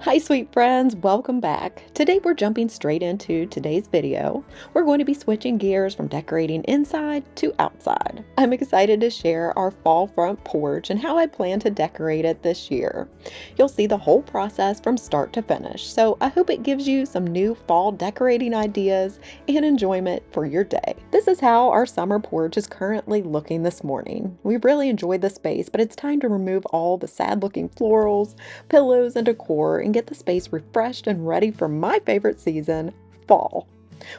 Hi sweet friends, welcome back. Today we're jumping straight into today's video. We're going to be switching gears from decorating inside to outside. I'm excited to share our fall front porch and how I plan to decorate it this year. You'll see the whole process from start to finish, so I hope it gives you some new fall decorating ideas and enjoyment for your day. This is how our summer porch is currently looking this morning. We've really enjoyed the space, but it's time to remove all the sad looking florals, pillows, and decor and get the space refreshed and ready for my favorite season, fall.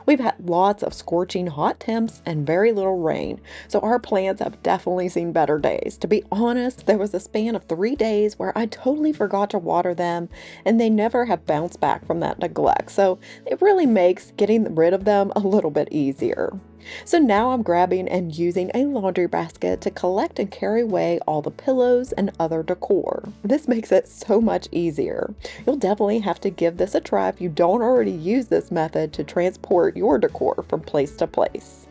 We've had lots of scorching hot temps and very little rain, so our plants have definitely seen better days. To be honest, there was a span of 3 days where I totally forgot to water them, and they never have bounced back from that neglect, so it really makes getting rid of them a little bit easier. So now I'm grabbing and using a laundry basket to collect and carry away all the pillows and other decor. This makes it so much easier. You'll definitely have to give this a try if you don't already use this method to transport your decor from place to place.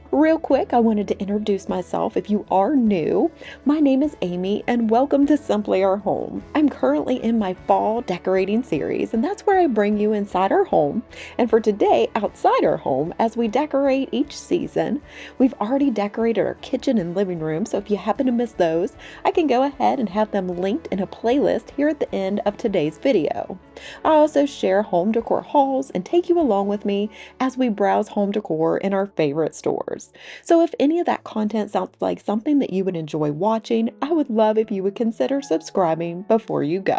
Real quick, I wanted to introduce myself if you are new. My name is Amy and welcome to Simply Our Home. I'm currently in my fall decorating series, and that's where I bring you inside our home. And for today, outside our home, as we decorate each season, we've already decorated our kitchen and living room, so if you happen to miss those, I can go ahead and have them linked in a playlist here at the end of today's video. I also share home decor hauls and take you along with me as we browse home decor in our favorite stores. So if any of that content sounds like something that you would enjoy watching, I would love if you would consider subscribing before you go.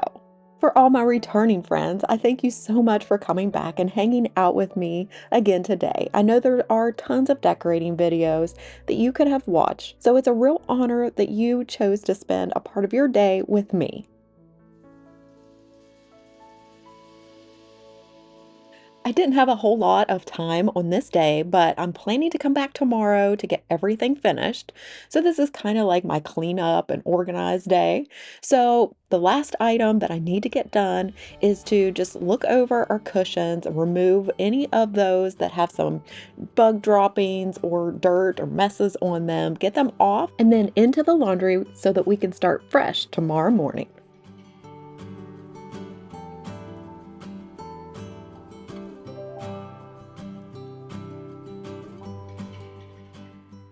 For all my returning friends, I thank you so much for coming back and hanging out with me again today. I know there are tons of decorating videos that you could have watched, so it's a real honor that you chose to spend a part of your day with me. I didn't have a whole lot of time on this day, but I'm planning to come back tomorrow to get everything finished. So this is kind of like my cleanup and organized day. So the last item that I need to get done is to just look over our cushions and remove any of those that have some bug droppings or dirt or messes on them, get them off and then into the laundry so that we can start fresh tomorrow morning.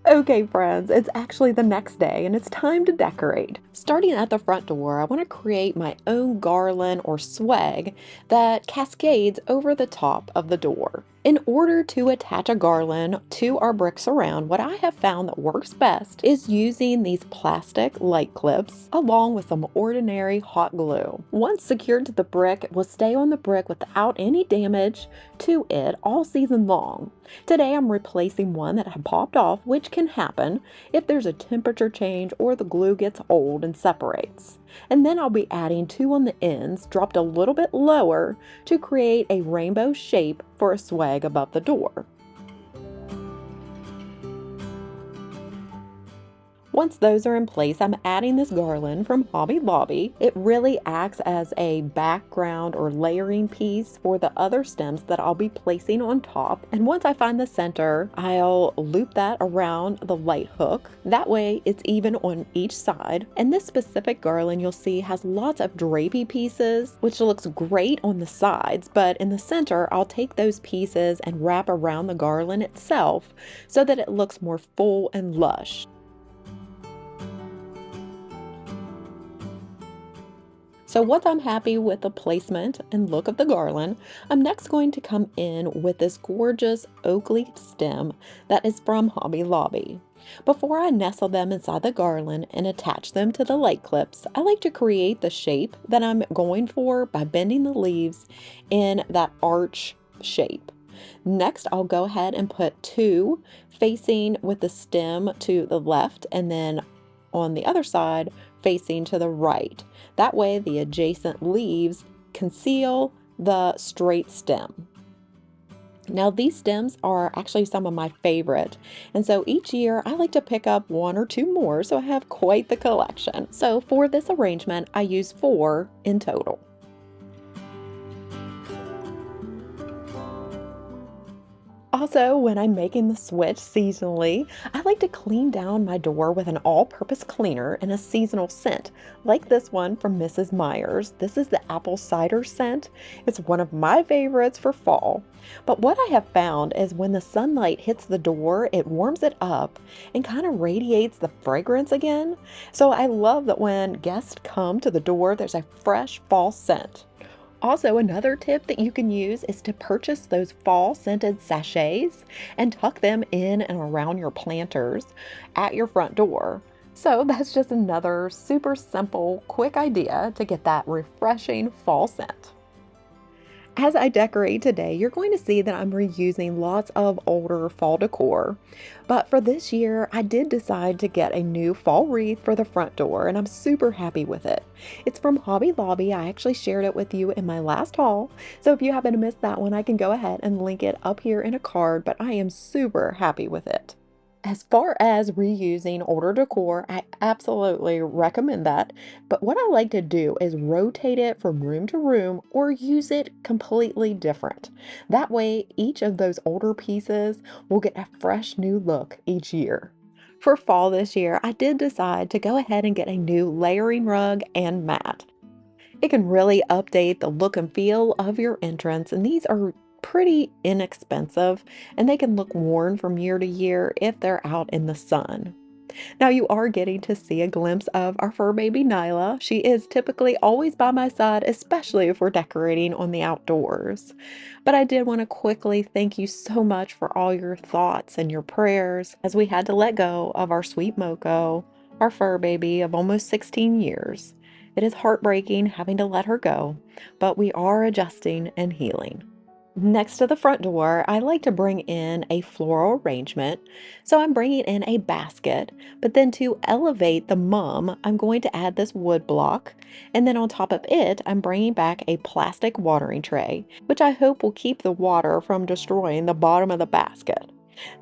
Okay, friends, it's actually the next day and it's time to decorate. Starting at the front door, I want to create my own garland or swag that cascades over the top of the door. In order to attach a garland to our brick surround, what I have found that works best is using these plastic light clips along with some ordinary hot glue. Once secured to the brick, it will stay on the brick without any damage to it all season long. Today I'm replacing one that had popped off, which can happen if there's a temperature change or the glue gets old and separates. And then I'll be adding two on the ends, dropped a little bit lower to create a rainbow shape for a swag above the door. Once those are in place, I'm adding this garland from Hobby Lobby. It really acts as a background or layering piece for the other stems that I'll be placing on top. And once I find the center, I'll loop that around the light hook. That way it's even on each side. And this specific garland you'll see has lots of drapey pieces, which looks great on the sides, but in the center, I'll take those pieces and wrap around the garland itself so that it looks more full and lush. So once I'm happy with the placement and look of the garland, I'm next going to come in with this gorgeous oak leaf stem that is from Hobby Lobby. Before I nestle them inside the garland and attach them to the light clips, I like to create the shape that I'm going for by bending the leaves in that arch shape. Next, I'll go ahead and put two facing with the stem to the left and then on the other side facing to the right. That way the adjacent leaves conceal the straight stem. Now these stems are actually some of my favorite, and so each year I like to pick up one or two more, so I have quite the collection. So for this arrangement I use 4 in total. Also, when I'm making the switch seasonally, I like to clean down my door with an all-purpose cleaner and a seasonal scent, like this one from Mrs. Meyer's. This is the apple cider scent. It's one of my favorites for fall. But what I have found is when the sunlight hits the door, it warms it up and kind of radiates the fragrance again. So I love that when guests come to the door, there's a fresh fall scent. Also, another tip that you can use is to purchase those fall scented sachets and tuck them in and around your planters at your front door. So that's just another super simple, quick idea to get that refreshing fall scent. As I decorate today, you're going to see that I'm reusing lots of older fall decor. But for this year, I did decide to get a new fall wreath for the front door, and I'm super happy with it. It's from Hobby Lobby. I actually shared it with you in my last haul. So if you happen to miss that one, I can go ahead and link it up here in a card, but I am super happy with it. As far as reusing older decor, I absolutely recommend that. But what I like to do is rotate it from room to room or use it completely different. That way, each of those older pieces will get a fresh new look each year. For fall this year, I did decide to go ahead and get a new layering rug and mat. It can really update the look and feel of your entrance, and these are pretty inexpensive and they can look worn from year to year if they're out in the sun. Now you are getting to see a glimpse of our fur baby Nyla. She is typically always by my side, especially if we're decorating on the outdoors. But I did want to quickly thank you so much for all your thoughts and your prayers as we had to let go of our sweet Moko, our fur baby of almost 16 years. It is heartbreaking having to let her go, but we are adjusting and healing. Next to the front door, I like to bring in a floral arrangement. So I'm bringing in a basket, but then to elevate the mum, I'm going to add this wood block. And then on top of it, I'm bringing back a plastic watering tray, which I hope will keep the water from destroying the bottom of the basket.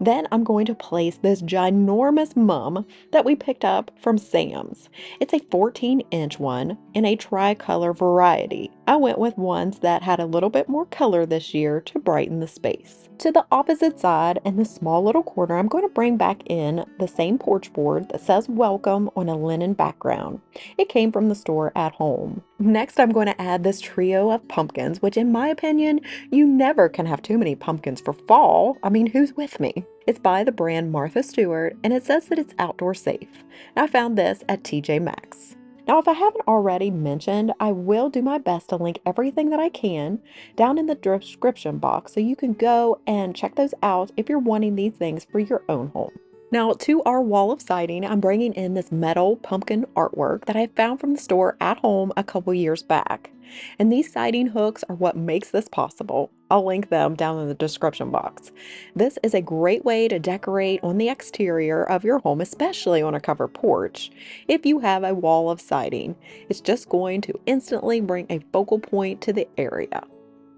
Then I'm going to place this ginormous mum that we picked up from Sam's. It's a 14-inch one in a tricolor variety. I went with ones that had a little bit more color this year to brighten the space. To the opposite side, in the small little corner, I'm going to bring back in the same porch board that says welcome on a linen background. It came from the store at home. Next, I'm going to add this trio of pumpkins, which in my opinion, you never can have too many pumpkins for fall. I mean, who's with me? It's by the brand Martha Stewart, and it says that it's outdoor safe. I found this at TJ Maxx. Now, if I haven't already mentioned, I will do my best to link everything that I can down in the description box so you can go and check those out if you're wanting these things for your own home. Now, to our wall of siding, I'm bringing in this metal pumpkin artwork that I found from the store at home a couple years back. And these siding hooks are what makes this possible. I'll link them down in the description box. This is a great way to decorate on the exterior of your home, especially on a covered porch. If you have a wall of siding, it's just going to instantly bring a focal point to the area.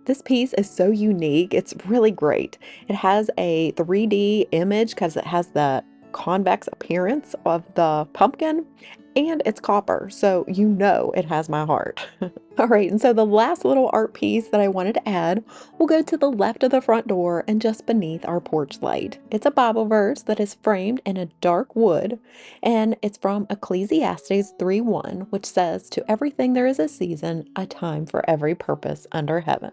This piece is so unique. It's really great. It has a 3D image because it has the convex appearance of the pumpkin and it's copper, so you know it has my heart. All right, and so the last little art piece that I wanted to add will go to the left of the front door and just beneath our porch light. It's a Bible verse that is framed in a dark wood, and it's from Ecclesiastes 3:1, which says, "To everything there is a season, a time for every purpose under heaven."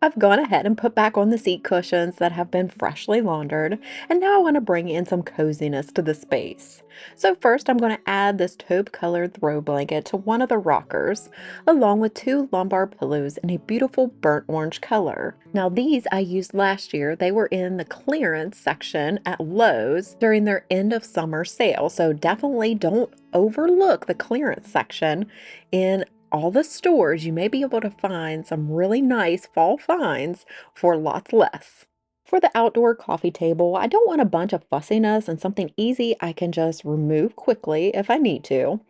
I've gone ahead and put back on the seat cushions that have been freshly laundered, and now I want to bring in some coziness to the space. So first I'm going to add this taupe-colored throw blanket to one of the rockers, along with two lumbar pillows in a beautiful burnt orange color. Now these I used last year. They were in the clearance section at Lowe's during their end of summer sale, so definitely don't overlook the clearance section in all the stores. You may be able to find some really nice fall finds for lots less. For the outdoor coffee table, I don't want a bunch of fussiness and something easy I can just remove quickly if I need to.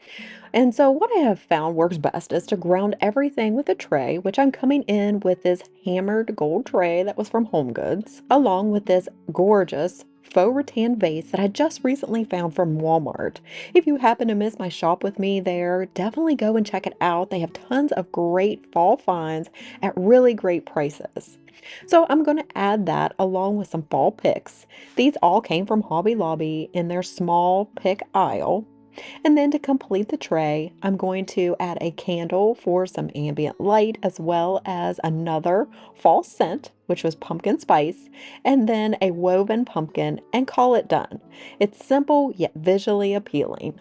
And so what I have found works best is to ground everything with a tray, which I'm coming in with this hammered gold tray that was from HomeGoods, along with this gorgeous faux rattan vase that I just recently found from Walmart. If you happen to miss my shop with me there, definitely go and check it out. They have tons of great fall finds at really great prices. So I'm going to add that along with some fall picks. These all came from Hobby Lobby in their small pick aisle. And then to complete the tray, I'm going to add a candle for some ambient light as well as another fall scent, which was pumpkin spice, and then a woven pumpkin and call it done. It's simple yet visually appealing.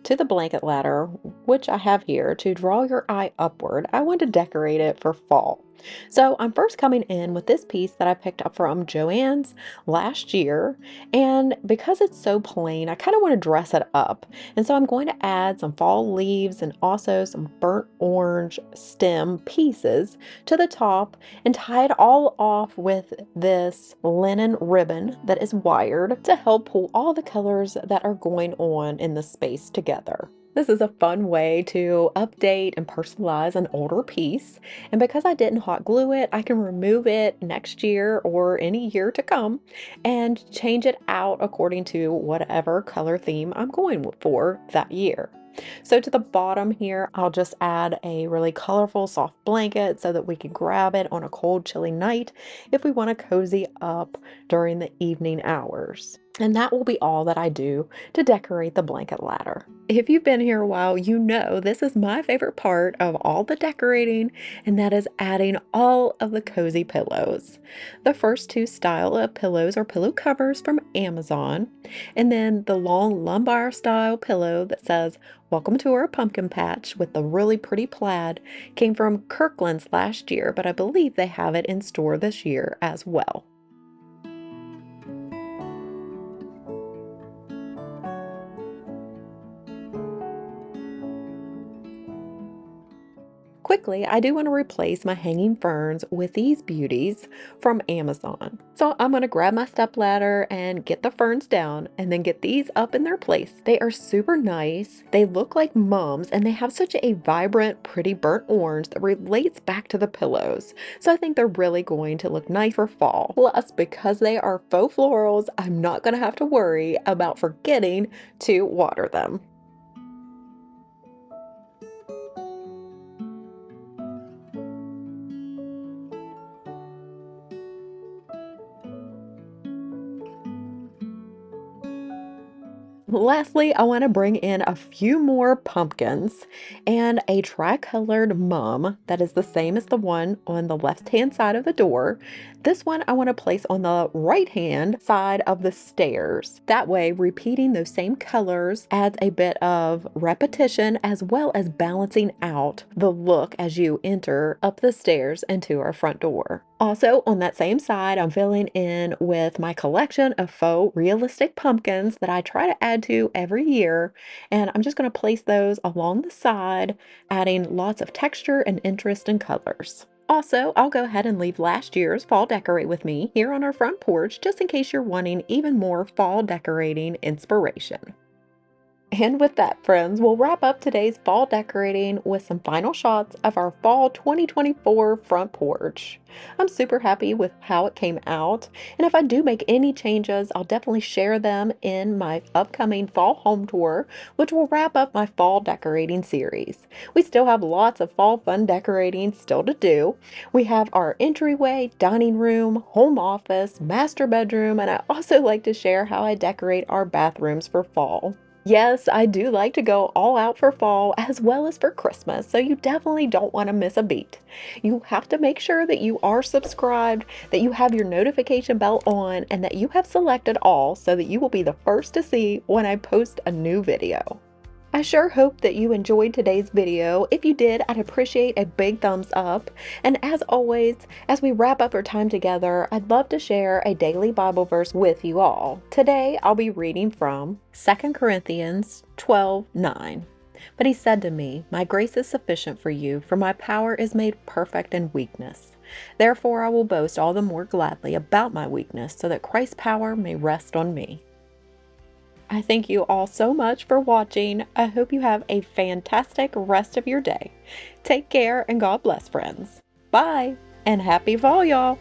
To the blanket ladder, which I have here, to draw your eye upward, I want to decorate it for fall. So I'm first coming in with this piece that I picked up from JoAnn's last year, and because it's so plain, I kind of want to dress it up. And so I'm going to add some fall leaves and also some burnt orange stem pieces to the top and tie it all off with this linen ribbon that is wired to help pull all the colors that are going on in the space together. This is a fun way to update and personalize an older piece, and because I didn't hot glue it, I can remove it next year or any year to come and change it out according to whatever color theme I'm going for that year. So to the bottom here, I'll just add a really colorful soft blanket so that we can grab it on a cold, chilly night if we want to cozy up during the evening hours. And that will be all that I do to decorate the blanket ladder. If you've been here a while, you know this is my favorite part of all the decorating, and that is adding all of the cozy pillows. The first two style of pillows are pillow covers from Amazon, and then the long lumbar style pillow that says, "Welcome to our pumpkin patch," with the really pretty plaid came from Kirkland's last year, but I believe they have it in store this year as well. Quickly, I do want to replace my hanging ferns with these beauties from Amazon. So I'm going to grab my stepladder and get the ferns down and then get these up in their place. They are super nice. They look like mums and they have such a vibrant, pretty burnt orange that relates back to the pillows. So I think they're really going to look nice for fall. Plus, because they are faux florals, I'm not going to have to worry about forgetting to water them. Lastly, I want to bring in a few more pumpkins and a tricolored mum that is the same as the one on the left-hand side of the door. This one I want to place on the right-hand side of the stairs. That way, repeating those same colors adds a bit of repetition as well as balancing out the look as you enter up the stairs into our front door. Also, on that same side, I'm filling in with my collection of faux realistic pumpkins that I try to add to every year. And I'm just going to place those along the side, adding lots of texture and interest in colors. Also, I'll go ahead and leave last year's fall decorate with me here on our front porch, just in case you're wanting even more fall decorating inspiration. And with that, friends, we'll wrap up today's fall decorating with some final shots of our fall 2024 front porch. I'm super happy with how it came out, and if I do make any changes, I'll definitely share them in my upcoming fall home tour, which will wrap up my fall decorating series. We still have lots of fall fun decorating still to do. We have our entryway, dining room, home office, master bedroom, and I also like to share how I decorate our bathrooms for fall. Yes, I do like to go all out for fall as well as for Christmas, so you definitely don't want to miss a beat. You have to make sure that you are subscribed, that you have your notification bell on, and that you have selected all so that you will be the first to see when I post a new video. I sure hope that you enjoyed today's video. If you did, I'd appreciate a big thumbs up. And as always, as we wrap up our time together, I'd love to share a daily Bible verse with you all. Today, I'll be reading from 2 Corinthians 12:9. But he said to me, "My grace is sufficient for you, for my power is made perfect in weakness. Therefore, I will boast all the more gladly about my weakness, so that Christ's power may rest on me." I thank you all so much for watching. I hope you have a fantastic rest of your day. Take care and God bless, friends. Bye, and happy fall, y'all.